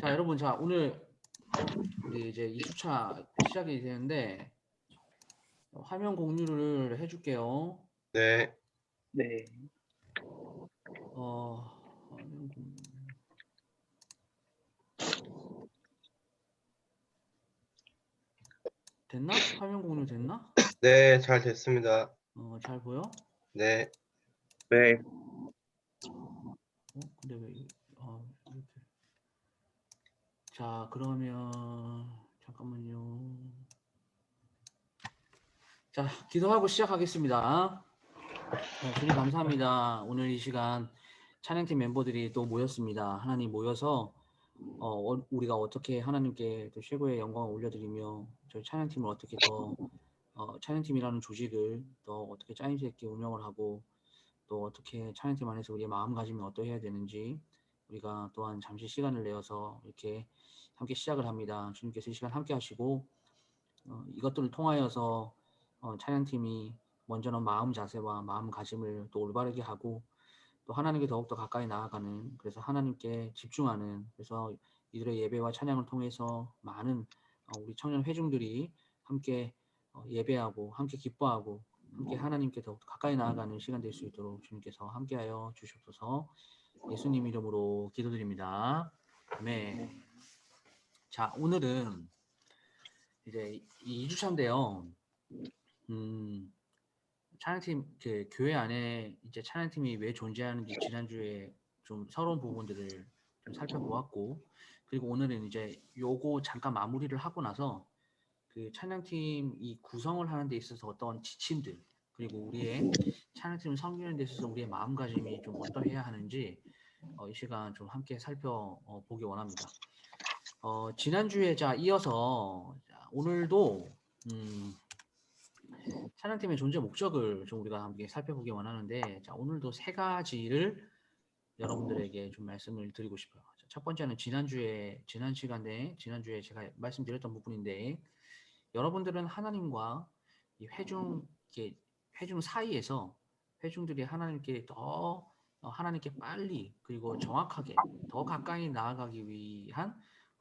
자, 여러분, 자, 오늘 우리 이제 2주차 시작이 되는데 화면 공유를 해줄게요. 네, 네, 화면 공유. 됐나? 화면 공유 됐나? 네, 잘 됐습니다. 잘 보여? 네, 네, 근데 왜 이렇게. 자, 그러면 잠깐만요. 자, 기도하고 시작하겠습니다. 주님 감사합니다. 오늘 이 시간 찬양팀 멤버들이 또 모였습니다. 하나님 모여서 우리가 어떻게 하나님께 또 최고의 영광을 올려드리며 저희 찬양팀을 어떻게 더 찬양팀이라는 조직을 더 어떻게 짜임새 있게 운영을 하고 또 어떻게 찬양팀 안에서 우리의 마음가짐이 어떠해야 되는지 우리가 또한 잠시 시간을 내어서 이렇게 함께 시작을 합니다. 주님께서 이 시간 함께 하시고 이것들을 통하여서 찬양팀이 먼저는 마음 자세와 마음가짐을 또 올바르게 하고 또 하나님께 더욱더 가까이 나아가는, 그래서 하나님께 집중하는, 그래서 이들의 예배와 찬양을 통해서 많은 우리 청년 회중들이 함께 예배하고 함께 기뻐하고 함께 하나님께 더욱더 가까이 나아가는 시간 될 수 있도록 주님께서 함께하여 주시옵소서. 예수님 이름으로 기도드립니다. 아멘. 자, 오늘은 이제 2주차인데요. 찬양팀 그 교회 안에 이제 찬양팀이 왜 존재하는지 지난주에 좀 서러운 부분들을 좀 살펴보았고, 그리고 오늘은 이제 요거 잠깐 마무리를 하고 나서 그 찬양팀 이 구성을 하는 데 있어서 어떤 지침들, 그리고 우리의 찬양팀을 섬기는 데 있어서 우리의 마음가짐이 좀 어떠해야 하는지 이 시간 좀 함께 살펴보기 원합니다. 지난주에 자 이어서 오늘도 찬양팀의 존재 목적을 좀 우리가 함께 살펴보기 원하는데, 자, 오늘도 세 가지를 여러분들에게 좀 말씀을 드리고 싶어요. 자, 첫 번째는 지난 시간에 제가 말씀드렸던 부분인데, 여러분들은 하나님과 이 회중 사이에서 회중들이 하나님께 더 하나님께 빨리 그리고 정확하게 더 가까이 나아가기 위한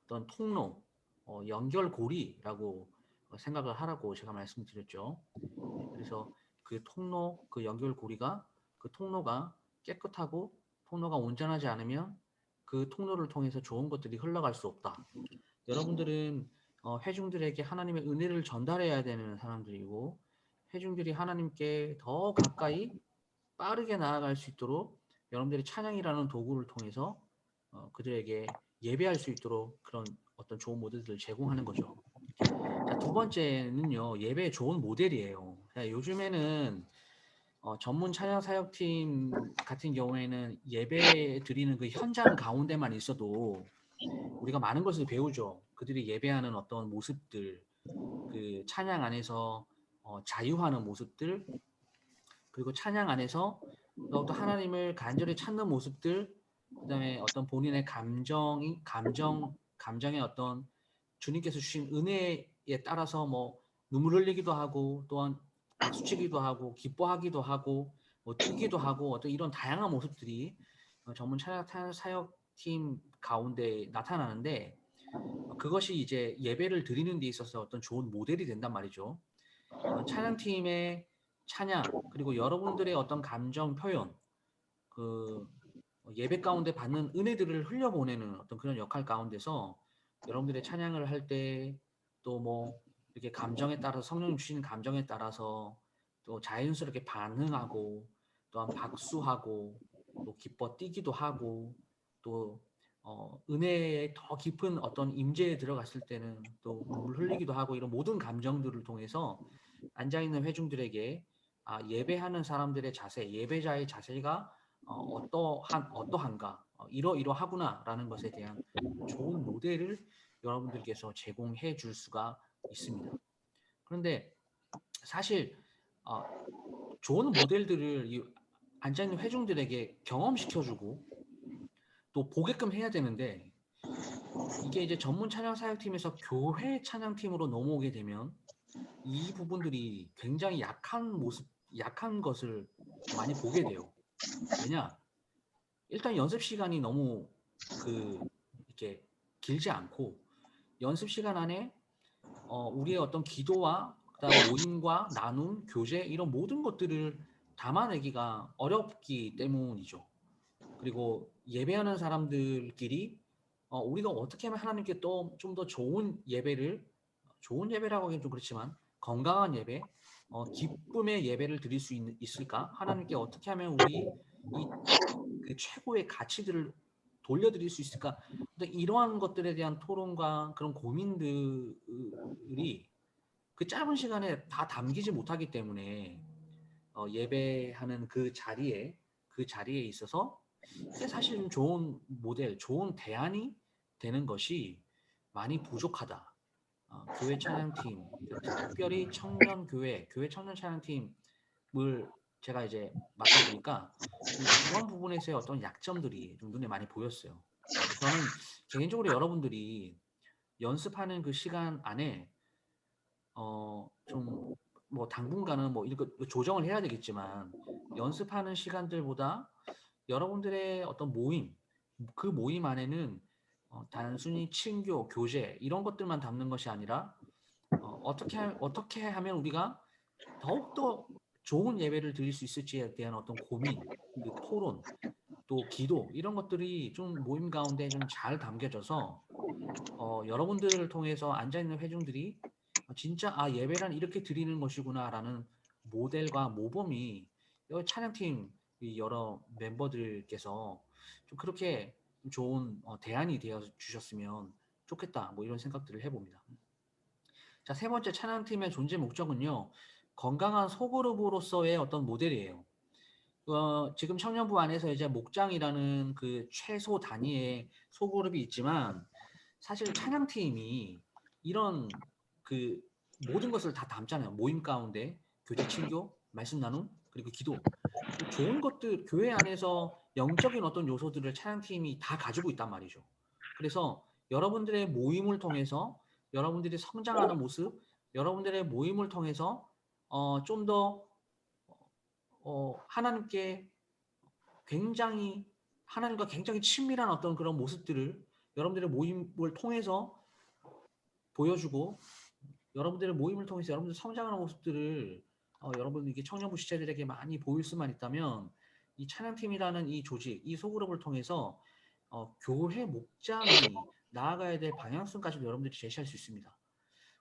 어떤 통로, 연결고리라고 생각을 하라고 제가 말씀드렸죠. 그래서 그 통로, 그 연결고리가, 그 통로가 깨끗하고 통로가 온전하지 않으면 그 통로를 통해서 좋은 것들이 흘러갈 수 없다. 여러분들은 회중들에게 하나님의 은혜를 전달해야 되는 사람들이고, 회중들이 하나님께 더 가까이 빠르게 나아갈 수 있도록 여러분들이 찬양이라는 도구를 통해서 그들에게 예배할 수 있도록 그런 어떤 좋은 모델들을 제공하는 거죠. 자, 두 번째는요, 예배의 좋은 모델이에요. 자, 요즘에는 전문 찬양 사역팀 같은 경우에는 예배 드리는 그 현장 가운데만 있어도 우리가 많은 것을 배우죠. 그들이 예배하는 어떤 모습들, 그 찬양 안에서 자유하는 모습들, 그리고 찬양 안에서 또 하나님을 간절히 찾는 모습들, 그다음에 어떤 본인의 감정의 어떤 주님께서 주신 은혜에 따라서 뭐 눈물 흘리기도 하고 또한 박수치기도 하고 기뻐하기도 하고 뭐 뛰기도 하고 어떤 이런 다양한 모습들이 전문 찬양 사역팀 가운데 나타나는데, 그것이 이제 예배를 드리는 데 있어서 어떤 좋은 모델이 된단 말이죠. 찬양팀의 찬양, 그리고 여러분들의 어떤 감정 표현, 그 예배 가운데 받는 은혜들을 흘려보내는 어떤 그런 역할 가운데서 여러분들의 찬양을 할 때 또 뭐 이렇게 감정에 따라서 성령님 주시는 감정에 따라서 또 자연스럽게 반응하고 또한 박수하고 또 기뻐 뛰기도 하고 또 은혜에 더 깊은 어떤 임재에 들어갔을 때는 또 눈물 흘리기도 하고, 이런 모든 감정들을 통해서 앉아있는 회중들에게 예배하는 사람들의 자세, 예배자의 자세가 어떠한가, 이러하구나라는 것에 대한 좋은 모델을 여러분들께서 제공해 줄 수가 있습니다. 그런데 사실 좋은 모델들을 앉아있는 회중들에게 경험시켜주고 또 보게끔 해야 되는데, 이게 이제 전문 찬양 사역팀에서 교회 찬양팀으로 넘어오게 되면 이 부분들이 굉장히 약한 것을 많이 보게 돼요. 왜냐? 일단 연습 시간이 너무 이렇게 길지 않고 연습 시간 안에 우리의 어떤 기도와 그다음 모임과 나눔, 교제 이런 모든 것들을 담아내기가 어렵기 때문이죠. 그리고 예배하는 사람들끼리 우리가 어떻게 하면 하나님께 또 좀 더 좋은 예배라고 하기엔 좀 그렇지만 건강한 예배, 기쁨의 예배를 드릴 수 있을까? 하나님께 어떻게 하면 우리 그 최고의 가치들을 돌려드릴 수 있을까? 근데 이러한 것들에 대한 토론과 그런 고민들이 그 짧은 시간에 다 담기지 못하기 때문에 예배하는 그 자리에 있어서 이게 사실 좀 좋은 모델, 좋은 대안이 되는 것이 많이 부족하다. 교회 찬양팀, 특별히 교회 청년 찬양팀을 제가 이제 맡아보니까 좀 그런 부분에서의 어떤 약점들이 좀 눈에 많이 보였어요. 저는 개인적으로 여러분들이 연습하는 그 시간 안에 좀 뭐 당분간은 뭐 이거 조정을 해야 되겠지만 연습하는 시간들보다 여러분들의 어떤 모임, 그 모임 안에는 단순히 친교, 교제 이런 것들만 담는 것이 아니라 어떻게 하면 우리가 더욱더 좋은 예배를 드릴 수 있을지에 대한 어떤 고민, 그 토론, 또 기도 이런 것들이 좀 모임 가운데 좀 잘 담겨져서 여러분들을 통해서 앉아있는 회중들이 진짜 예배란 이렇게 드리는 것이구나라는 모델과 모범이 여기 찬양팀 여러 멤버들께서 좀 그렇게 좋은 대안이 되어 주셨으면 좋겠다 뭐 이런 생각들을 해봅니다. 자, 세 번째 찬양팀의 존재 목적은요. 건강한 소그룹으로서의 어떤 모델이에요. 지금 청년부 안에서 이제 목장이라는 그 최소 단위의 소그룹이 있지만 사실 찬양팀이 이런 그 모든 것을 다 담잖아요. 모임 가운데 교제 친교, 말씀 나눔, 그리고 기도. 좋은 것들 교회 안에서 영적인 어떤 요소들을 찬양팀이 다 가지고 있단 말이죠. 그래서 여러분들의 모임을 통해서 여러분들이 성장하는 모습, 여러분들의 모임을 통해서 좀 더 하나님께 하나님과 굉장히 친밀한 어떤 그런 모습들을 여러분들의 모임을 통해서 보여주고 여러분들의 모임을 통해서 여러분들 성장하는 모습들을 여러분 이게 청년부 시체들에게 많이 보일 수만 있다면 이 찬양팀이라는 이 조직, 이 소그룹을 통해서 교회 목장이 나아가야 될 방향성까지도 여러분들이 제시할 수 있습니다.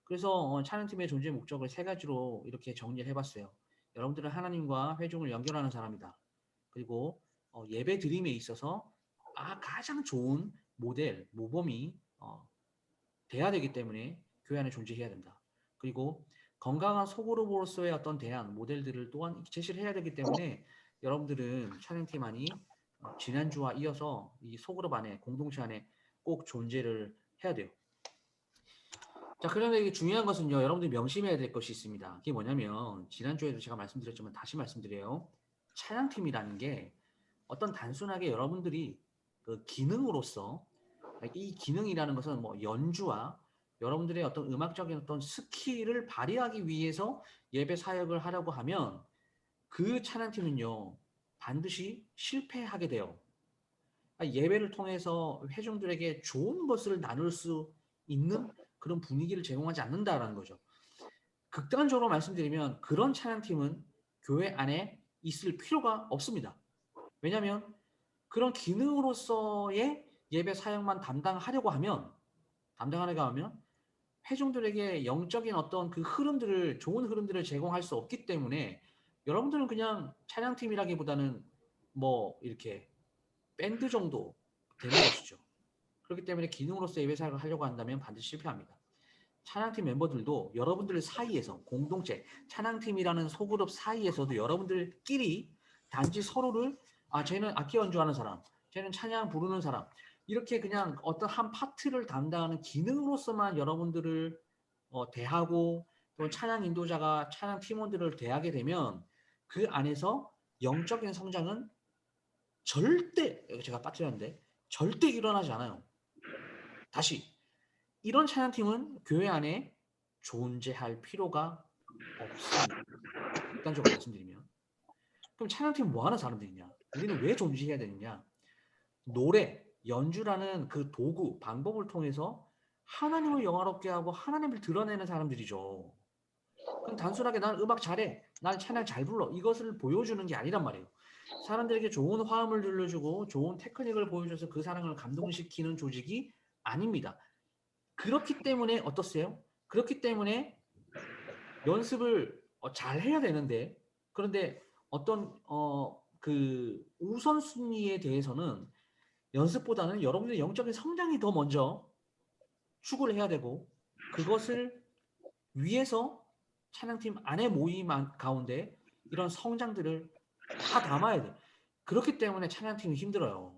그래서 찬양팀의 존재 목적을 세 가지로 이렇게 정리를 해봤어요. 여러분들은 하나님과 회중을 연결하는 사람이다. 그리고 예배 드림에 있어서 가장 좋은 모델, 모범이 돼야 되기 때문에 교회 안에 존재해야 된다. 그리고 건강한 소그룹으로서의 어떤 대안, 모델들을 또한 제시를 해야 되기 때문에 여러분들은 찬양팀 안이 지난주와 이어서 이 소그룹 안에, 공동체 안에 꼭 존재를 해야 돼요. 자, 그런데 이게 중요한 것은요, 여러분들이 명심해야 될 것이 있습니다. 그게 뭐냐면, 지난주에도 제가 말씀드렸지만 다시 말씀드려요. 찬양팀이라는 게 어떤 단순하게 여러분들이 그 기능으로서 이 기능이라는 것은 뭐 연주와 여러분들의 어떤 음악적인 어떤 스킬을 발휘하기 위해서 예배 사역을 하려고 하면 그 찬양팀은요, 반드시 실패하게 돼요. 예배를 통해서 회중들에게 좋은 것을 나눌 수 있는 그런 분위기를 제공하지 않는다라는 거죠. 극단적으로 말씀드리면 그런 찬양팀은 교회 안에 있을 필요가 없습니다. 왜냐하면 그런 기능으로서의 예배 사역만 담당하려고 하면 회중들에게 영적인 어떤 그 좋은 흐름들을 제공할 수 없기 때문에 여러분들은 그냥 찬양팀이라기보다는 뭐 이렇게 밴드 정도 되는 것이죠. 그렇기 때문에 기능으로서 예배 사역을 하려고 한다면 반드시 실패합니다. 찬양팀 멤버들도 여러분들 사이에서 공동체, 찬양팀이라는 소그룹 사이에서도 여러분들끼리 단지 서로를 쟤는 악기 연주하는 사람, 쟤는 찬양 부르는 사람 이렇게 그냥 어떤 한 파트를 담당하는 기능으로서만 여러분들을 대하고 또 찬양 인도자가 찬양 팀원들을 대하게 되면 그 안에서 영적인 성장은 제가 빠뜨렸는데 절대 일어나지 않아요. 다시 이런 찬양팀은 교회 안에 존재할 필요가 없습니다. 극단적으로 말씀드리면. 그럼 찬양팀은 뭐 하는 사람들이냐? 우리는 왜 존재해야 되느냐? 노래, 연주라는 그 도구, 방법을 통해서 하나님을 영화롭게 하고 하나님을 드러내는 사람들이죠. 그럼 단순하게 난 음악 잘해, 난 찬양 잘 불러 이것을 보여주는 게 아니란 말이에요. 사람들에게 좋은 화음을 들려주고 좋은 테크닉을 보여줘서 그 사람을 감동시키는 조직이 아닙니다. 그렇기 때문에 어떻세요? 그렇기 때문에 연습을 잘 해야 되는데, 그런데 어떤 그 우선순위에 대해서는 연습보다는 여러분의 영적인 성장이 더 먼저 추구를 해야 되고, 그것을 위해서 찬양팀 안에 모임 가운데 이런 성장들을 다 담아야 돼. 그렇기 때문에 찬양팀이 힘들어요.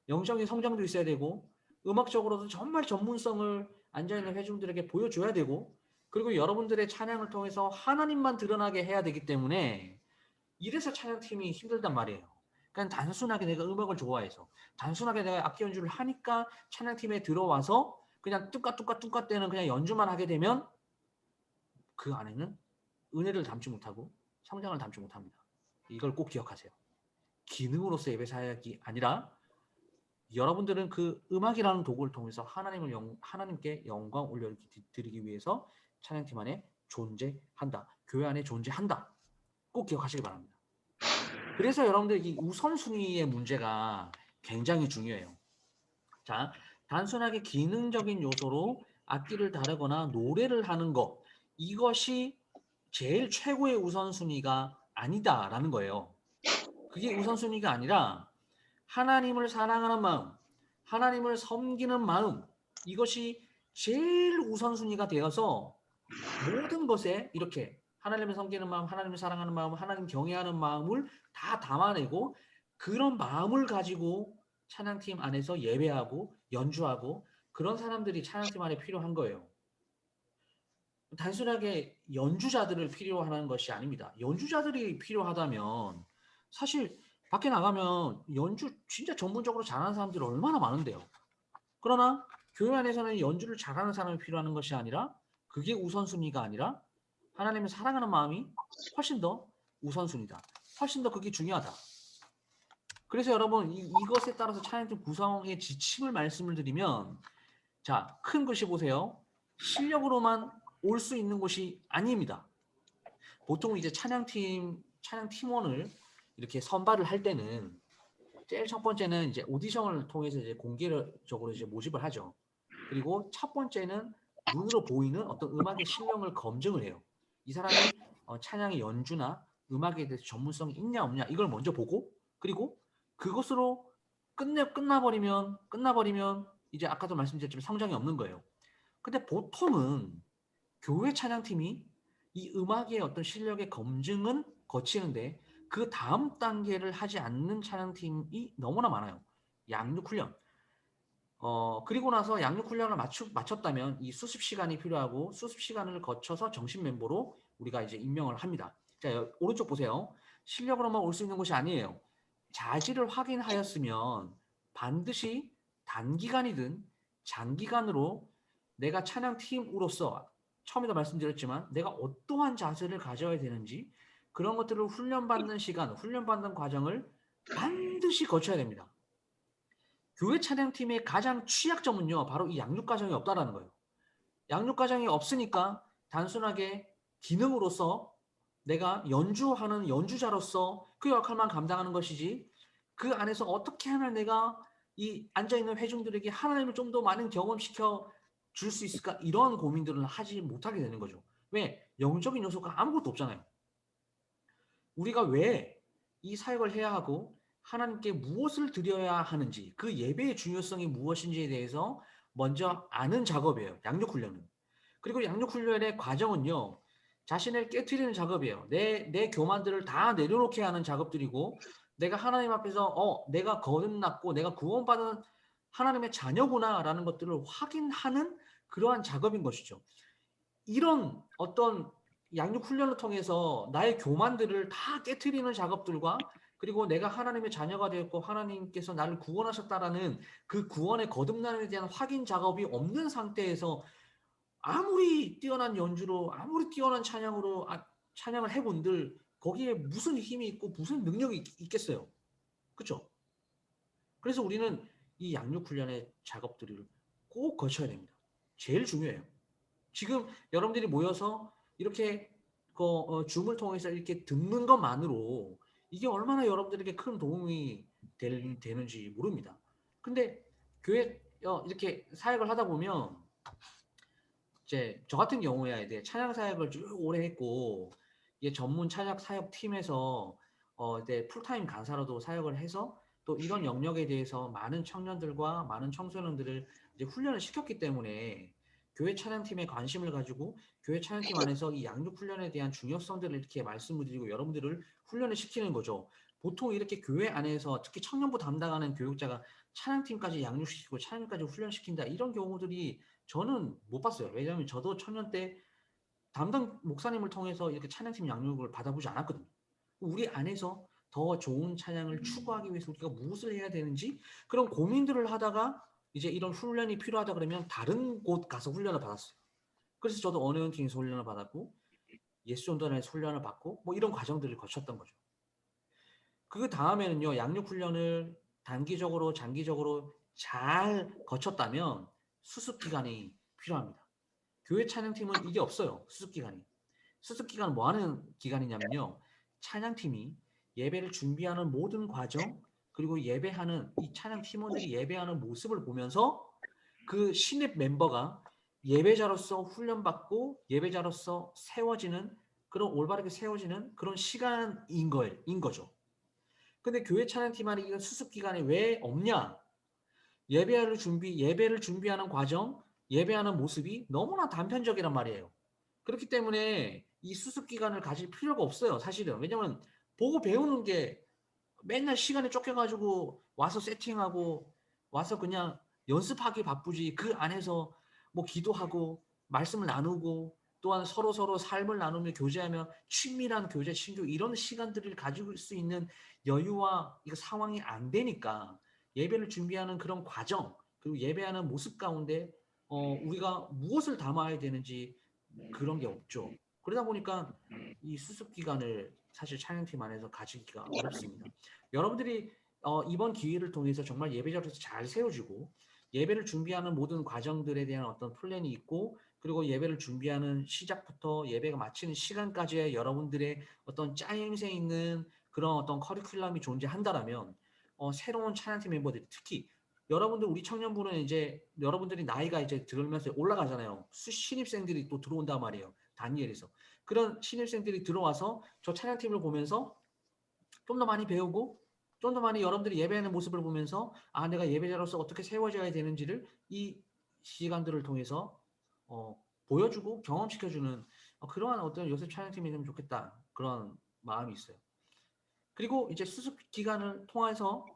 영적인 성장도 있어야 되고, 음악적으로도 정말 전문성을 앉아있는 회중들에게 보여줘야 되고, 그리고 여러분들의 찬양을 통해서 하나님만 드러나게 해야 되기 때문에 이래서 찬양팀이 힘들단 말이에요. 그냥 단순하게 내가 음악을 좋아해서, 단순하게 내가 악기 연주를 하니까 찬양팀에 들어와서 그냥 뚜까뚜까 떼는 그냥 연주만 하게 되면 그 안에는 은혜를 담지 못하고 성장을 담지 못합니다. 이걸 꼭 기억하세요. 기능으로서 예배 사역이 아니라 여러분들은 그 음악이라는 도구를 통해서 하나님께 영광 올려드리기 위해서 찬양팀 안에 존재한다. 교회 안에 존재한다. 꼭 기억하시기 바랍니다. 그래서 여러분들 이 우선순위의 문제가 굉장히 중요해요. 자, 단순하게 기능적인 요소로 악기를 다루거나 노래를 하는 것, 이것이 제일 최고의 우선순위가 아니다라는 거예요. 그게 우선순위가 아니라 하나님을 사랑하는 마음, 하나님을 섬기는 마음, 이것이 제일 우선순위가 되어서 모든 것에 이렇게 하나님을 섬기는 마음, 하나님을 사랑하는 마음, 하나님 경외하는 마음을 다 담아내고 그런 마음을 가지고 찬양팀 안에서 예배하고 연주하고 그런 사람들이 찬양팀 안에 필요한 거예요. 단순하게 연주자들을 필요하는 것이 아닙니다. 연주자들이 필요하다면 사실 밖에 나가면 연주 진짜 전문적으로 잘하는 사람들이 얼마나 많은데요. 그러나 교회 안에서는 연주를 잘하는 사람이 필요한 것이 아니라 그게 우선순위가 아니라 하나님을 사랑하는 마음이 훨씬 더 우선순위다. 훨씬 더 그게 중요하다. 그래서 여러분 이것에 따라서 찬양팀 구성의 지침을 말씀을 드리면 자, 큰 글씨 보세요. 실력으로만 올 수 있는 곳이 아닙니다. 보통 이제 찬양 팀원을 이렇게 선발을 할 때는 제일 첫 번째는 이제 오디션을 통해서 이제 공개적으로 이제 모집을 하죠. 그리고 첫 번째는 눈으로 보이는 어떤 음악의 실력을 검증을 해요. 이 사람이 찬양의 연주나 음악에 대해서 전문성이 있냐 없냐 이걸 먼저 보고 그리고 그것으로 끝나버리면 이제 아까도 말씀드렸지만 성장이 없는 거예요. 근데 보통은 교회 찬양팀이 이 음악의 어떤 실력의 검증은 거치는데 그 다음 단계를 하지 않는 찬양팀이 너무나 많아요. 양육훈련. 그리고 나서 양육훈련을 마쳤다면 이 수습 시간이 필요하고 수습 시간을 거쳐서 정식 멤버로 우리가 이제 임명을 합니다. 자, 오른쪽 보세요. 실력으로만 올 수 있는 것이 아니에요. 자질을 확인하였으면 반드시 단기간이든 장기간으로 내가 찬양팀으로서 처음에도 말씀드렸지만 내가 어떠한 자세를 가져야 되는지 그런 것들을 훈련받는 시간, 훈련받는 과정을 반드시 거쳐야 됩니다. 교회 찬양팀의 가장 취약점은요. 바로 이 양육 과정이 없다라는 거예요. 양육 과정이 없으니까 단순하게 기능으로서 내가 연주하는 연주자로서 그 역할만 감당하는 것이지 그 안에서 어떻게 하면 내가 이 앉아있는 회중들에게 하나님을 좀 더 많은 경험시켜 줄 수 있을까 이런 고민들을 하지 못하게 되는 거죠. 왜? 영적인 요소가 아무것도 없잖아요. 우리가 왜 이 사역을 해야 하고 하나님께 무엇을 드려야 하는지 그 예배의 중요성이 무엇인지에 대해서 먼저 아는 작업이에요. 양육훈련은. 그리고 양육훈련의 과정은요. 자신을 깨트리는 작업이에요. 내 교만들을 다 내려놓게 하는 작업들이고 내가 하나님 앞에서 내가 거듭났고 내가 구원받은 하나님의 자녀구나라는 것들을 확인하는 그러한 작업인 것이죠. 이런 어떤 양육훈련을 통해서 나의 교만들을 다 깨트리는 작업들과 그리고 내가 하나님의 자녀가 되었고 하나님께서 나를 구원하셨다라는 그 구원의 거듭남에 대한 확인 작업이 없는 상태에서 아무리 뛰어난 연주로 아무리 뛰어난 찬양으로 찬양을 해본들 거기에 무슨 힘이 있고 무슨 능력이 있겠어요. 그렇죠? 그래서 우리는 이 양육 훈련의 작업들을 꼭 거쳐야 됩니다. 제일 중요해요. 지금 여러분들이 모여서 이렇게 줌을 통해서 이렇게 듣는 것만으로 이게 얼마나 여러분들에게 큰 도움이 되는지 모릅니다. 근데 교회 이렇게 사역을 하다 보면 이제 저 같은 경우에 이제 찬양 사역을 쭉 오래 했고 이게 전문 찬양 사역 팀에서 이제 풀타임 강사로도 사역을 해서 또 이런 영역에 대해서 많은 청년들과 많은 청소년들을 이제 훈련을 시켰기 때문에 교회 찬양팀에 관심을 가지고 교회 찬양팀 안에서 이 양육 훈련에 대한 중요성들을 이렇게 말씀을 드리고 여러분들을 훈련을 시키는 거죠. 보통 이렇게 교회 안에서 특히 청년부 담당하는 교육자가 찬양팀까지 양육시키고 찬양까지 훈련시킨다 이런 경우들이 저는 못 봤어요. 왜냐하면 저도 청년 때 담당 목사님을 통해서 이렇게 찬양팀 양육을 받아보지 않았거든요. 우리 안에서 더 좋은 찬양을 추구하기 위해서 우리가 무엇을 해야 되는지 그런 고민들을 하다가 이제 이런 훈련이 필요하다 그러면 다른 곳 가서 훈련을 받았어요. 그래서 저도 언어연팀에서 훈련을 받았고 예수전도단에서 훈련을 받고 뭐 이런 과정들을 거쳤던 거죠. 그 다음에는요. 양육 훈련을 단기적으로 장기적으로 잘 거쳤다면 수습 기간이 필요합니다. 교회 찬양팀은 이게 없어요. 수습 기간이. 수습 기간은 뭐 하는 기간이냐면요. 찬양팀이 예배를 준비하는 모든 과정 그리고 예배하는 이 찬양 팀원들이 예배하는 모습을 보면서 그 신입 멤버가 예배자로서 훈련받고 예배자로서 세워지는 그런 올바르게 세워지는 그런 시간인 거죠. 근데 교회 찬양팀 안에 이런 수습 기간이 왜 없냐? 예배를 준비하는 과정, 예배하는 모습이 너무나 단편적이란 말이에요. 그렇기 때문에 이 수습 기간을 가질 필요가 없어요, 사실은. 왜냐면 보고 배우는 게 맨날 시간에 쫓겨가지고 와서 세팅하고 와서 그냥 연습하기 바쁘지 그 안에서 뭐 기도하고 말씀을 나누고 또한 서로 삶을 나누며 교제하며 친밀한 교제 친교 이런 시간들을 가지고 수 있는 여유와 이거 상황이 안 되니까 예배를 준비하는 그런 과정 그리고 예배하는 모습 가운데 우리가 무엇을 담아야 되는지 그런 게 없죠. 그러다 보니까 이 수습 기간을 사실 찬양팀 안에서 가지기가 어렵습니다. 여러분들이 이번 기회를 통해서 정말 예배자로서 잘 세워지고 예배를 준비하는 모든 과정들에 대한 어떤 플랜이 있고 그리고 예배를 준비하는 시작부터 예배가 마치는 시간까지의 여러분들의 어떤 짜임새 있는 그런 어떤 커리큘럼이 존재한다라면 새로운 찬양팀 멤버들이 특히 여러분들 우리 청년부는 이제 여러분들이 나이가 이제 들으면서 올라가잖아요. 신입생들이 또 들어온단 말이에요. 다니엘에서. 그런 신입생들이 들어와서 저 찬양팀을 보면서 좀 더 많이 배우고 좀 더 많이 여러분들이 예배하는 모습을 보면서 아 내가 예배자로서 어떻게 세워져야 되는지를 이 시간들을 통해서 보여주고 경험시켜주는 그러한 어떤 요셉 찬양팀이 되면 좋겠다 그런 마음이 있어요. 그리고 이제 수습 기간을 통해서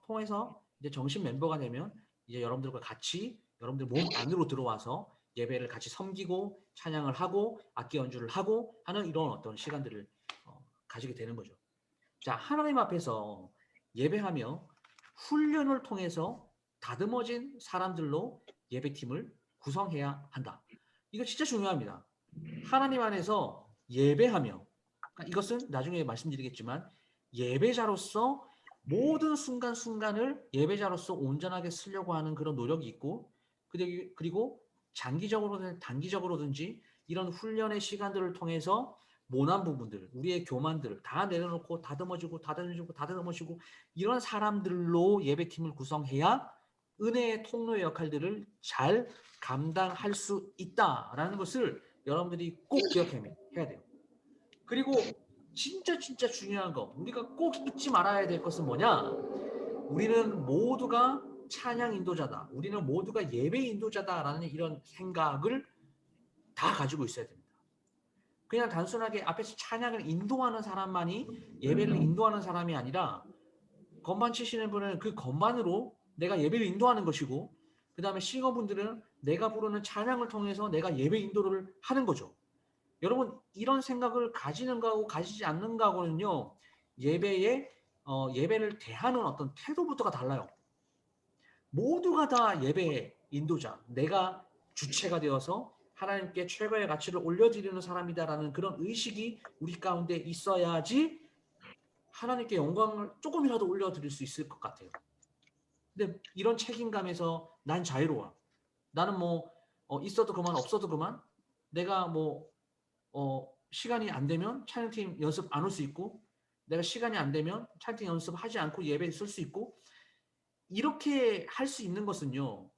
이제 정식 멤버가 되면 이제 여러분들과 같이 여러분들 몸 안으로 들어와서 예배를 같이 섬기고 찬양을 하고 악기 연주를 하고 하는 이런 어떤 시간들을 가지게 되는 거죠. 자, 하나님 앞에서 예배하며 훈련을 통해서 다듬어진 사람들로 예배팀을 구성해야 한다. 이거 진짜 중요합니다. 하나님 안에서 예배하며 이것은 나중에 말씀드리겠지만 예배자로서 모든 순간순간을 예배자로서 온전하게 쓰려고 하는 그런 노력이 있고 그리고 장기적으로든 단기적으로든지 이런 훈련의 시간들을 통해서 모난 부분들, 우리의 교만들을 다 내려놓고 다듬어지고 이런 사람들로 예배팀을 구성해야 은혜의 통로의 역할들을 잘 감당할 수 있다라는 것을 여러분들이 꼭 기억해야 돼요. 그리고 진짜 중요한 거 우리가 꼭 잊지 말아야 될 것은 뭐냐? 우리는 모두가 찬양 인도자다. 우리는 모두가 예배 인도자다라는 이런 생각을 다 가지고 있어야 됩니다. 그냥 단순하게 앞에서 찬양을 인도하는 사람만이 예배를 인도하는 사람이 아니라 건반 치시는 분은 그 건반으로 내가 예배를 인도하는 것이고 그 다음에 싱어분들은 내가 부르는 찬양을 통해서 내가 예배 인도를 하는 거죠. 여러분 이런 생각을 가지는 거하고 가지지 않는 거하고는요. 예배를 대하는 어떤 태도부터가 달라요. 모두가 다 예배의 인도자, 내가 주체가 되어서 하나님께 최고의 가치를 올려드리는 사람이다라는 그런 의식이 우리 가운데 있어야지 하나님께 영광을 조금이라도 올려드릴 수 있을 것 같아요. 근데 이런 책임감에서 난 자유로워. 나는 뭐 있어도 그만 없어도 그만. 내가 뭐 시간이 안 되면 찬양팀 연습 안 올 수 있고, 내가 시간이 안 되면 찬양팀 연습하지 않고 예배 쓸 수 있고, 이렇게 할 수 있는 것은요,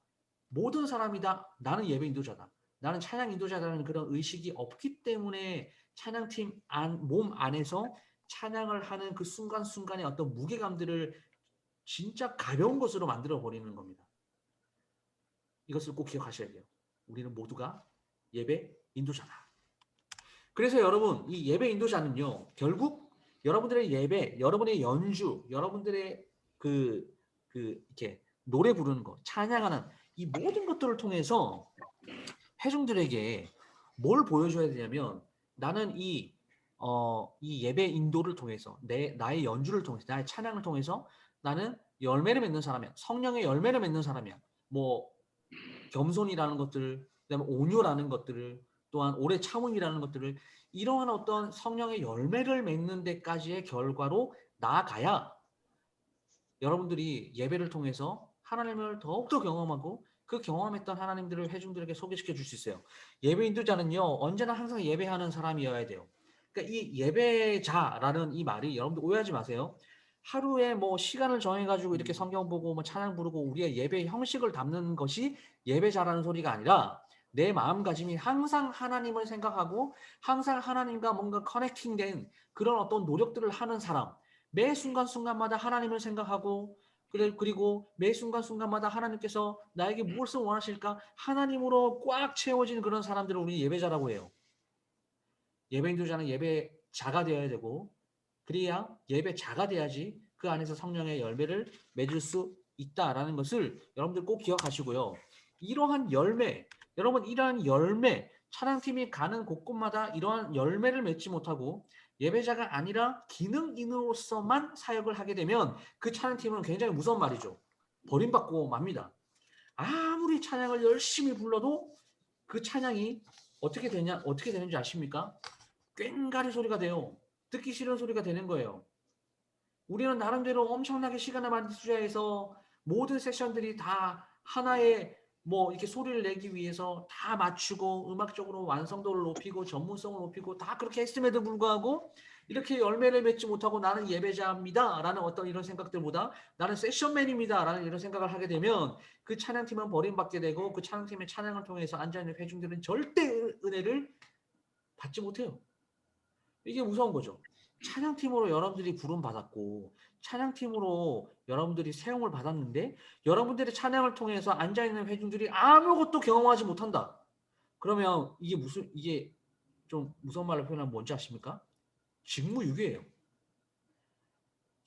모든 사람이 다 나는 예배 인도자다, 나는 찬양 인도자라는 그런 의식이 없기 때문에 찬양팀 몸 안에서 찬양을 하는 그 순간순간의 어떤 무게감들을 진짜 가벼운 것으로 만들어 버리는 겁니다. 이것을 꼭 기억하셔야 돼요. 우리는 모두가 예배 인도자다. 그래서 여러분, 이 예배 인도자는요, 결국 여러분들의 예배, 여러분의 연주, 여러분들의 이렇게 노래 부르는 거, 찬양하는 이 모든 것들을 통해서 회중들에게 뭘 보여줘야 되냐면, 나는 이 예배 인도를 통해서, 나의 연주를 통해서, 나의 찬양을 통해서 나는 열매를 맺는 사람이야. 성령의 열매를 맺는 사람이야. 뭐 겸손이라는 것들, 그다음에 온유라는 것들을, 또한 오래 참음이라는 것들을, 이러한 어떤 성령의 열매를 맺는 데까지의 결과로 나아가야 여러분들이 예배를 통해서 하나님을 더욱더 경험하고 그 경험했던 하나님들을 회중들에게 소개시켜 줄 수 있어요. 예배 인도자는요, 언제나 항상 예배하는 사람이어야 돼요. 그러니까 이 예배자라는 이 말이, 여러분들 오해하지 마세요. 하루에 뭐 시간을 정해가지고 이렇게 성경 보고 뭐 찬양 부르고 우리의 예배 형식을 담는 것이 예배자라는 소리가 아니라, 내 마음가짐이 항상 하나님을 생각하고 항상 하나님과 뭔가 커넥팅된 그런 어떤 노력들을 하는 사람, 매 순간순간마다 하나님을 생각하고, 그리고 매 순간순간마다 하나님께서 나에게 무엇을 원하실까 하나님으로 꽉 채워진 그런 사람들을 우리 예배자라고 해요. 예배 인도자는 예배자가 되어야 되고, 그래야 예배자가 돼야지 그 안에서 성령의 열매를 맺을 수 있다라는 것을 여러분들 꼭 기억하시고요. 이러한 열매, 여러분, 이러한 열매, 찬양팀이 가는 곳곳마다 이러한 열매를 맺지 못하고 예배자가 아니라 기능인으로서만 사역을 하게 되면 그 찬양팀은 굉장히 무서운 말이죠. 버림받고 맙니다. 아무리 찬양을 열심히 불러도 그 찬양이 어떻게 되는지 아십니까? 꽹가리 소리가 돼요. 듣기 싫은 소리가 되는 거예요. 우리는 나름대로 엄청나게 시간을 많이 투자해서 모든 섹션들이 다 하나의 뭐 이렇게 소리를 내기 위해서 다 맞추고 음악적으로 완성도를 높이고 전문성을 높이고 다 그렇게 했음에도 불구하고 이렇게 열매를 맺지 못하고 나는 예배자입니다 라는 어떤 이런 생각들보다 나는 세션맨입니다 라는 이런 생각을 하게 되면 그 찬양팀은 버림받게 되고, 그 찬양팀의 찬양을 통해서 앉아있는 회중들은 절대 은혜를 받지 못해요. 이게 무서운 거죠. 찬양팀으로 여러분들이 부름받았고 찬양팀으로 여러분들이 세움을 받았는데 여러분들의 찬양을 통해서 앉아있는 회중들이 아무것도 경험하지 못한다. 그러면 이게 좀 무서운 말로 표현하면 뭔지 아십니까? 직무유기예요.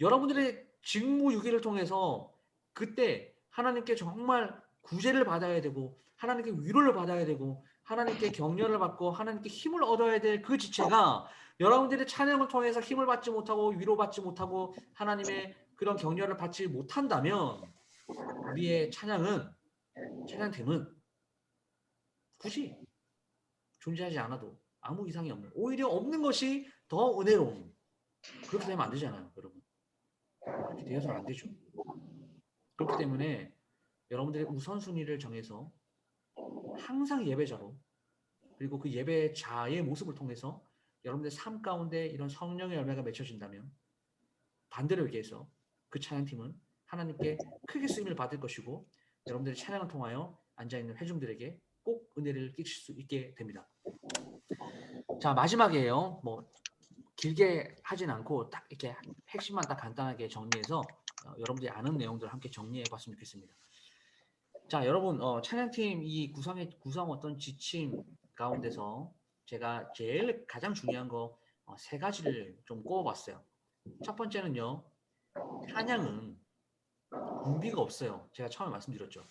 여러분들의 직무유기를 통해서 그때 하나님께 정말 구제를 받아야 되고 하나님께 위로를 받아야 되고 하나님께 격려를 받고 하나님께 힘을 얻어야 될 그 지체가 여러분들의 찬양을 통해서 힘을 받지 못하고 위로받지 못하고 하나님의 그런 격려를 받지 못한다면 우리의 찬양팀은 굳이 존재하지 않아도 아무 이상이 없는, 오히려 없는 것이 더 은혜로운, 그렇게 되면 안 되잖아요, 여러분. 그렇게 되어서는 안 되죠. 그렇기 때문에 여러분들의 우선순위를 정해서 항상 예배자로, 그리고 그 예배자의 모습을 통해서 여러분들의 삶 가운데 이런 성령의 열매가 맺혀진다면 반대로 얘기해서 그 찬양팀은 하나님께 크게 쓰임을 받을 것이고 여러분들의 찬양을 통하여 앉아있는 회중들에게 꼭 은혜를 끼칠 수 있게 됩니다. 자, 마지막이에요. 뭐 길게 하진 않고 딱 이렇게 핵심만 딱 간단하게 정리해서 여러분들이 아는 내용들을 함께 정리해 봤으면 좋겠습니다. 자, 여러분, 찬양팀 이 구성 어떤 지침 가운데서 제가 제일 가장 중요한 거 세 가지를 좀 꼽아봤어요. 첫 번째는요, 찬양은 준비가 없어요. 제가 처음에 말씀드렸죠.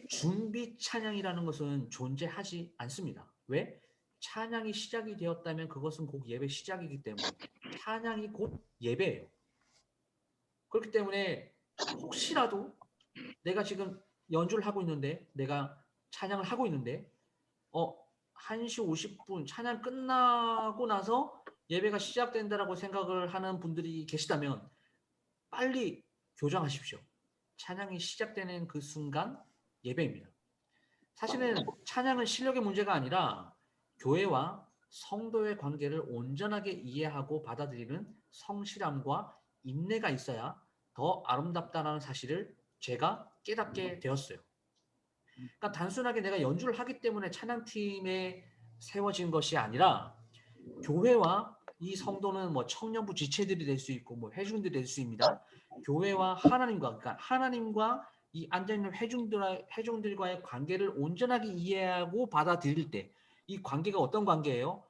준비 찬양이라는 것은 존재하지 않습니다. 왜? 찬양이 시작이 되었다면 그것은 곧 예배 시작이기 때문에 찬양이 곧 예배예요. 그렇기 때문에 혹시라도 내가 지금 연주를 하고 있는데, 내가 찬양을 하고 있는데 1시 50분 찬양 끝나고 나서 예배가 시작된다라고 생각을 하는 분들이 계시다면 빨리 교정하십시오. 찬양이 시작되는 그 순간 예배입니다. 사실은 찬양은 실력의 문제가 아니라 교회와 성도의 관계를 온전하게 이해하고 받아들이는 성실함과 인내가 있어야 더 아름답다는 사실을 제가 깨닫게 되었어요. 그러니까 단순하게 내가 연주를 하기 때문에 찬양팀에 세워진 것이 아니라 교회와 이 성도는 뭐 청년부 지체들이 될 수 있고 뭐 회중들이 될 수 있습니다. 교회와 하나님과 그러니까 하나님과 이 앉아 있는 회중들과의 관계를 온전하게 이해하고 받아들일 때 이 관계가 어떤 관계예요?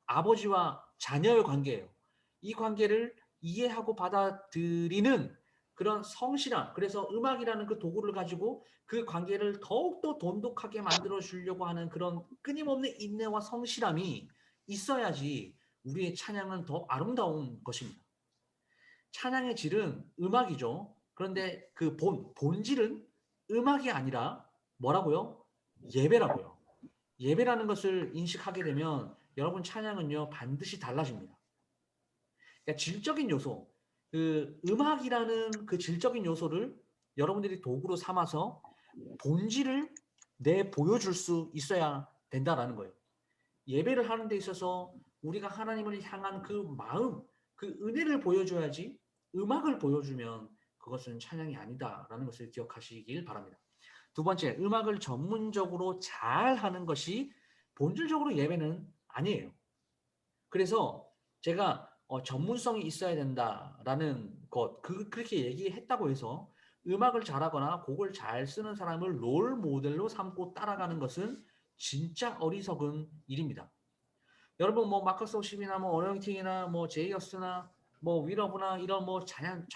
아버지와 자녀의 관계예요. 이 관계를 이해하고 받아들이는 그런 성실함. 그래서 음악이라는 그 도구를 가지고 그 관계를 더욱더 돈독하게 만들어 주려고 하는 그런 끊임없는 인내와 성실함이 있어야지 우리의 찬양은 더 아름다운 것입니다. 찬양의 질은 음악이죠. 그런데 그 본질은 음악이 아니라 뭐라고요? 예배라고요. 예배라는 것을 인식하게 되면 여러분 찬양은요 반드시 달라집니다. 그러니까 질적인 요소, 그 음악이라는 그 질적인 요소를 여러분들이 도구로 삼아서 본질을 보여줄 수 있어야 된다라는 거예요. 예배를 하는 데 있어서 우리가 하나님을 향한 그 마음, 그 은혜를 보여줘야지 음악을 보여주면 그것은 찬양이 아니다라는 것을 기억하시길 바랍니다. 두 번째, 음악을 전문적으로 잘 하는 것이 본질적으로 예배는 아니에요. 그래서 제가 전문성이 있어야 된다라는 것, 그렇게 얘기했다고 해서 음악을 잘하거나 곡을 잘 쓰는 사람을 롤 모델로 삼고 따라가는 것은 진짜 어리석은 일입니다. 여러분 뭐 마커스 오십이나 뭐 어영팅이나 뭐 제이어스나 뭐 위러브나 이런 뭐 찬양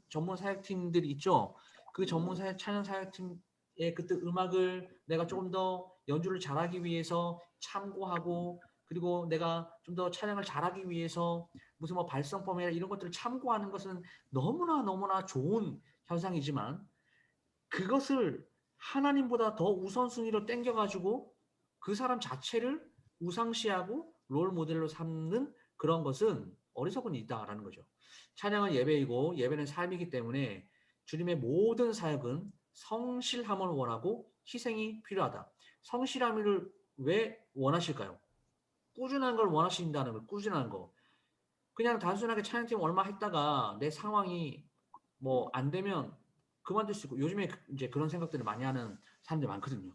전문 사역팀들이 있죠. 그 전문 사역 찬양 사역팀의 그때 음악을 내가 조금 더 연주를 잘하기 위해서 참고하고 그리고 내가 좀 더 찬양을 잘하기 위해서 무슨 뭐 발성법이나 이런 것들을 참고하는 것은 너무나 좋은 현상이지만 그것을 하나님보다 더 우선순위로 땡겨가지고 그 사람 자체를 우상시하고 롤 모델로 삼는 그런 것은 어리석은 일이다라는 거죠. 찬양은 예배이고 예배는 삶이기 때문에 주님의 모든 사역은 성실함을 원하고 희생이 필요하다. 성실함을 왜 원하실까요? 꾸준한 걸 원하신다는 거예요. 꾸준한 거. 그냥 단순하게 찬양팀 얼마 했다가 내 상황이 뭐 안 되면 그만둘 수 있고 요즘에 이제 그런 생각들을 많이 하는 사람들이 많거든요.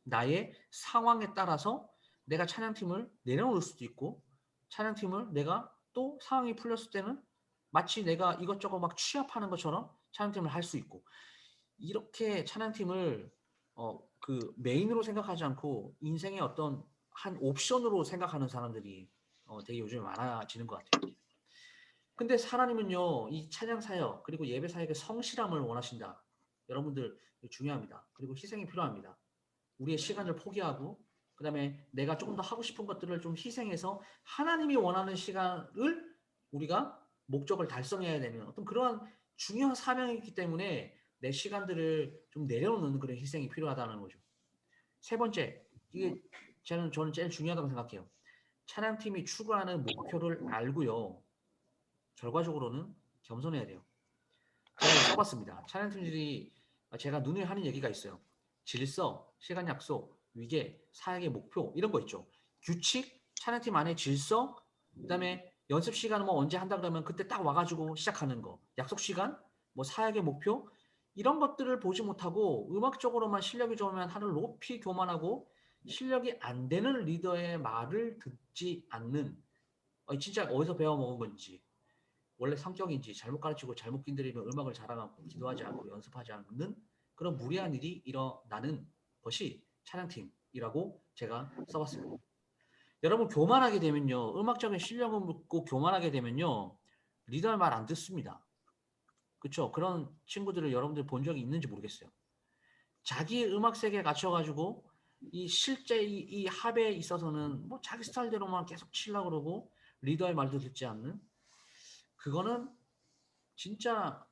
나의 상황에 따라서 내가 찬양팀을 내려놓을 수도 있고 찬양팀을 내가 또 상황이 풀렸을 때는 마치 내가 이것저것 막 취합하는 것처럼 찬양팀을 할 수 있고 이렇게 찬양팀을 그 메인으로 생각하지 않고 인생의 어떤 한 옵션으로 생각하는 사람들이 되게 요즘에 많아지는 것 같아요. 근데 하나님은요, 이 찬양 사역 그리고 예배 사역의 성실함을 원하신다. 여러분들 중요합니다. 그리고 희생이 필요합니다. 우리의 시간을 포기하고 그다음에 내가 조금 더 하고 싶은 것들을 좀 희생해서 하나님이 원하는 시간을 우리가 목적을 달성해야 되는 어떤 그러한 중요한 사명이기 때문에 내 시간들을 좀 내려놓는 그런 희생이 필요하다는 거죠. 세 번째, 이게 저는 제일 중요하다고 생각해요. 찬양팀이 추구하는 목표를 알고요. 결과적으로는 겸손해야 돼요. 제가 써봤습니다. 찬양팀들이 제가 눈에 하는 얘기가 있어요. 질서, 시간 약속, 위계, 사역의 목표 이런 거 있죠. 규칙, 찬양팀 안에 질서, 그다음에 연습 시간은 뭐 언제 한다 그러면 그때 딱 와가지고 시작하는 거. 약속 시간, 뭐 사역의 목표 이런 것들을 보지 못하고 음악적으로만 실력이 좋으면 하늘 높이 교만하고 실력이 안 되는 리더의 말을 듣지 않는 진짜 어디서 배워 먹은 건지 원래 성격인지 잘못 가르치고 잘못 길들이면 음악을 잘하고 기도하지 않고 연습하지 않는 그런 무리한 일이 일어나는 것이 찬양팀이라고 제가 써봤습니다. 여러분 교만하게 되면요. 음악적인 실력을 묻고 교만하게 되면요. 리더의 말 안 듣습니다. 그렇죠? 그런 친구들을 여러분들 본 적이 있는지 모르겠어요. 자기 음악 세계에 갇혀가지고 이 실제 이 합에 있어서는 뭐 자기 스타일대로만 계속 치려고 그러고 리더의 말도 듣지 않는 그거는 진짜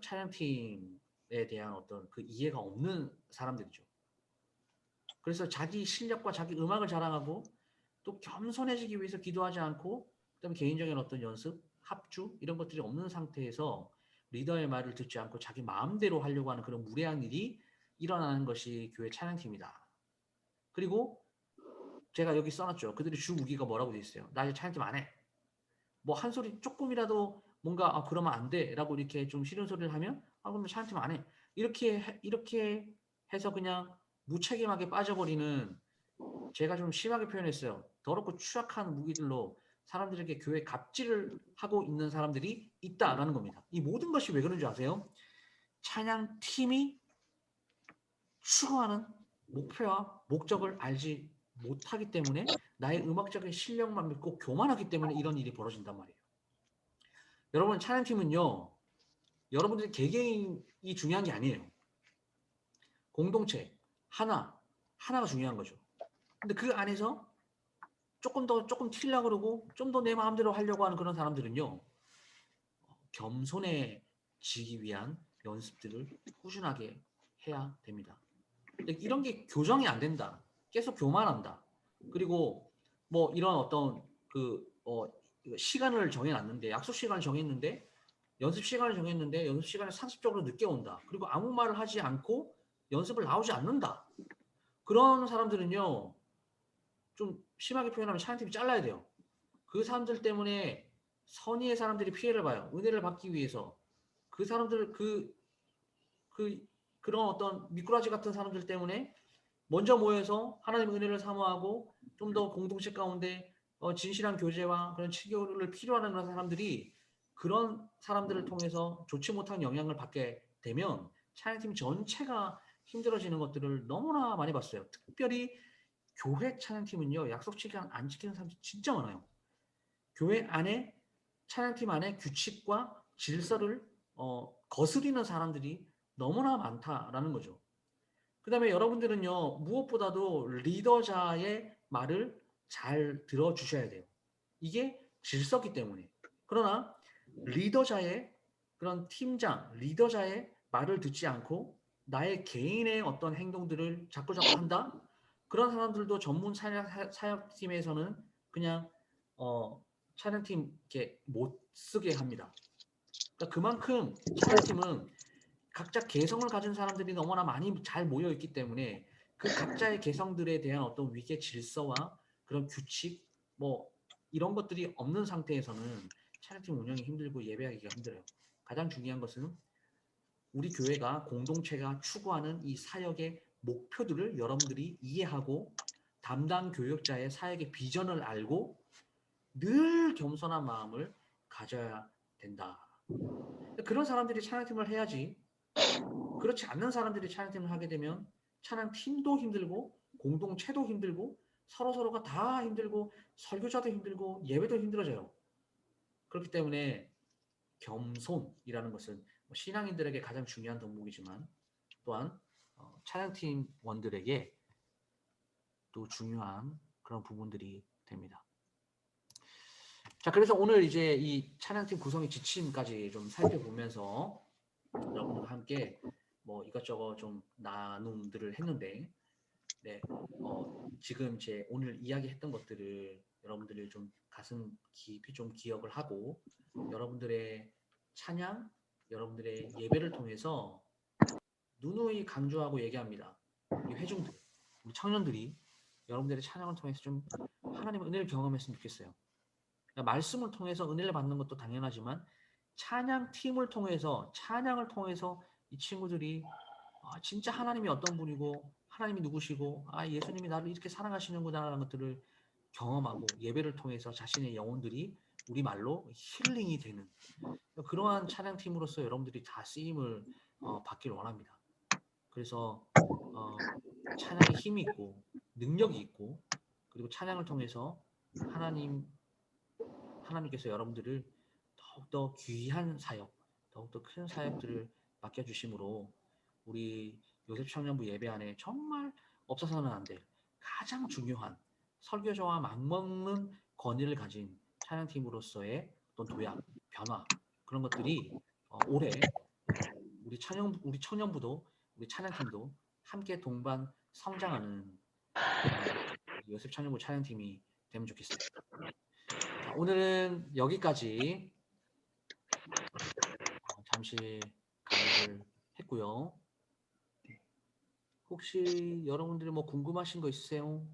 찬양팀에 대한 어떤 그 이해가 없는 사람들이죠. 그래서 자기 실력과 자기 음악을 자랑하고 또 겸손해지기 위해서 기도하지 않고 그다음에 개인적인 어떤 연습, 합주 이런 것들이 없는 상태에서 리더의 말을 듣지 않고 자기 마음대로 하려고 하는 그런 무례한 일이 일어나는 것이 교회 찬양팀이다. 그리고 제가 여기 써놨죠. 그들의 주 무기가 뭐라고 돼 있어요. 나 이제 찬양팀 안 해. 뭐 한 소리 조금이라도 뭔가 그러면 안 돼라고 이렇게 좀 싫은 소리를 하면 그러면 찬양팀 안 해. 이렇게 해서 그냥 무책임하게 빠져버리는, 제가 좀 심하게 표현했어요. 더럽고 추악한 무기들로 사람들에게 교회 갑질을 하고 있는 사람들이 있다라는 겁니다. 이 모든 것이 왜 그런지 아세요? 찬양팀이 추구하는 목표와 목적을 알지 못하기 때문에 나의 음악적인 실력만 믿고 교만하기 때문에 이런 일이 벌어진단 말이에요. 여러분, 찬양팀은요, 여러분들의 개개인이 중요한 게 아니에요. 공동체, 하나가 중요한 거죠. 근데 그 안에서 조금 튀려고 그러고 좀 더 내 마음대로 하려고 하는 그런 사람들은요, 겸손해지기 위한 연습들을 꾸준하게 해야 됩니다. 근데 이런 게 교정이 안 된다. 계속 교만한다. 그리고 뭐 이런 어떤 시간을 정해놨는데, 약속 시간을 정했는데, 연습 시간을 정했는데 연습 시간에 상습적으로 늦게 온다. 그리고 아무 말을 하지 않고 연습을 나오지 않는다. 그런 사람들은요, 좀 심하게 표현하면 찬양팀이 잘라야 돼요. 그 사람들 때문에 선의의 사람들이 피해를 봐요. 은혜를 받기 위해서. 그 사람들, 그런 어떤 미꾸라지 같은 사람들 때문에 먼저 모여서 하나님의 은혜를 사모하고 좀 더 공동체 가운데 진실한 교제와 그런 치교를 필요로 하는 사람들이, 그런 사람들을 통해서 좋지 못한 영향을 받게 되면 찬양팀 전체가 힘들어지는 것들을 너무나 많이 봤어요. 특별히 교회 찬양팀은요, 약속 시간 안 지키는 사람들이 진짜 많아요. 교회 안에, 찬양팀 안에 규칙과 질서를 거스리는 사람들이 너무나 많다라는 거죠. 그 다음에 여러분들은요, 무엇보다도 리더자의 말을 잘 들어주셔야 돼요. 이게 질서기 때문에. 그러나 리더자의, 그런 팀장, 리더자의 말을 듣지 않고 나의 개인의 어떤 행동들을 자꾸 한다? 그런 사람들도 전문 사역팀에서는 그냥 찬양팀 이렇게 못 쓰게 합니다. 그러니까 그만큼 찬양팀은 각자 개성을 가진 사람들이 너무나 많이 잘 모여 있기 때문에 그 각자의 개성들에 대한 어떤 위계 질서와 그런 규칙 뭐 이런 것들이 없는 상태에서는 찬양팀 운영이 힘들고 예배하기가 힘들어요. 가장 중요한 것은 우리 교회가, 공동체가 추구하는 이 사역의 목표들을 여러분들이 이해하고 담당 교역자의 사역의 비전을 알고 늘 겸손한 마음을 가져야 된다. 그런 사람들이 찬양팀을 해야지, 그렇지 않는 사람들이 찬양팀을 하게 되면 찬양팀도 힘들고 공동체도 힘들고 서로가 다 힘들고 설교자도 힘들고 예배도 힘들어져요. 그렇기 때문에 겸손이라는 것은 신앙인들에게 가장 중요한 덕목이지만 또한 찬양팀원들에게 또 중요한 그런 부분들이 됩니다. 자, 그래서 오늘 이제 이 찬양팀 구성의 지침까지 좀 살펴보면서 여러분들과 함께 뭐 이것저것 좀 나눔들을 했는데, 네, 지금 제 오늘 이야기했던 것들을 여러분들이 좀 가슴 깊이 좀 기억을 하고 여러분들의 찬양, 여러분들의 예배를 통해서 누누이 강조하고 얘기합니다. 우리 회중들, 우리 청년들이 여러분들의 찬양을 통해서 좀 하나님의 은혜를 경험했으면 좋겠어요. 그러니까 말씀을 통해서 은혜를 받는 것도 당연하지만 찬양팀을 통해서, 찬양을 통해서 이 친구들이 진짜 하나님이 어떤 분이고 하나님이 누구시고 예수님이 나를 이렇게 사랑하시는구나라는 것들을 경험하고 예배를 통해서 자신의 영혼들이 우리말로 힐링이 되는 그러한 찬양팀으로서 여러분들이 다 쓰임을 받기를 원합니다. 그래서 찬양에 힘이 있고 능력이 있고, 그리고 찬양을 통해서 하나님께서 여러분들을 더욱더 귀한 사역, 더욱더 큰 사역들을 맡겨주심으로 우리 요셉 청년부 예배 안에 정말 없어서는 안 될 가장 중요한 설교자와 맞먹는 권위를 가진 찬양팀으로서의 어떤 도약, 변화, 그런 것들이 올해 우리 청년부도 우리 찬양팀도 함께 동반 성장하는 요셉 청년부 찬양팀이 되면 좋겠어요. 자, 오늘은 여기까지 잠시 가입을 했고요. 혹시 여러분들이 뭐 궁금하신 거 있으세요?